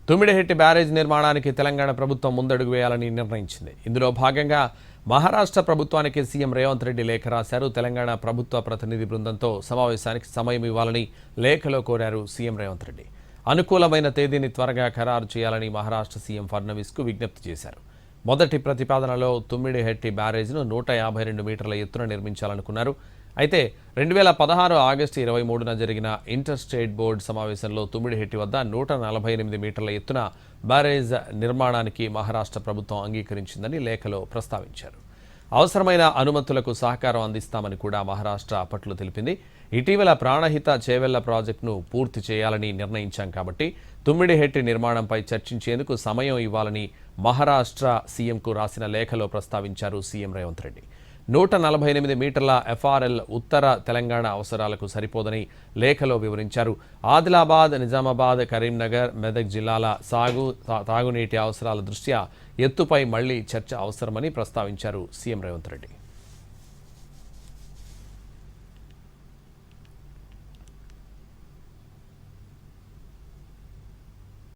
Tummidihatti barrage నిర్మాణానికి తెలంగాణ ప్రభుత్వం ముందడుగు వేయాలని నిర్ణయించింది. ఇందులో భాగంగా మహారాష్ట్ర ప్రభుత్వానికి సీఎం రేవంత్ రెడ్డి లేఖ రాశారు. తెలంగాణ ప్రభుత్వ ప్రతినిధి బృందంతో సమావేశానికి సమయం ఇవ్వాలని లేఖలో కోరారు సీఎం రేవంత్ రెడ్డి. అనుకూలమైన తేదీని త్వరగా ఖరారు చేయాలని మహారాష్ట్ర సీఎం ఫడ్నవీస్కు విజ్ఞప్తి చేశారు. మొదటి ప్రతిపాదనలో తుమ్మిడిహెట్టి బ్యారేజ్ను 152 మీటర్ల ఎత్తున నిర్మించాలనుకున్నారు. అయితే 2016 ఆగస్టు 23న జరిగిన ఇంటర్ స్టేట్ బోర్డు సమావేశంలో తుమ్మిడిహెట్టి వద్ద 148 మీటర్ల ఎత్తున బ్యారేజ్ నిర్మాణానికి మహారాష్ట్ర ప్రభుత్వం అంగీకరించిందని లేఖలో ప్రస్తావించారు. అవసరమైన అనుమతులకు సహకారం అందిస్తామని కూడా మహారాష్ట్ర అప్పట్లో తెలిపింది. ఇటీవల ప్రాణహిత చేవెళ్ల ప్రాజెక్టును పూర్తి చేయాలని నిర్ణయించాం కాబట్టి తుమ్మిడిహెట్టి నిర్మాణంపై చర్చించేందుకు సమయం ఇవ్వాలని మహారాష్ట్ర సీఎంకు రాసిన లేఖలో ప్రస్తావించారు సీఎం రేవంత్ రెడ్డి. 148 మీటర్ల ఎఫ్ఆర్ఎల్ ఉత్తర తెలంగాణ అవసరాలకు సరిపోదని లేఖలో వివరించారు. ఆదిలాబాద్, నిజామాబాద్, కరీంనగర్, మెదక్ జిల్లాల తాగునీటి అవసరాల దృష్ట్యా ఎత్తుపై మళ్లీ చర్చ అవసరమని ప్రస్తావించారు సీఎం రేవంత్ రెడ్డి.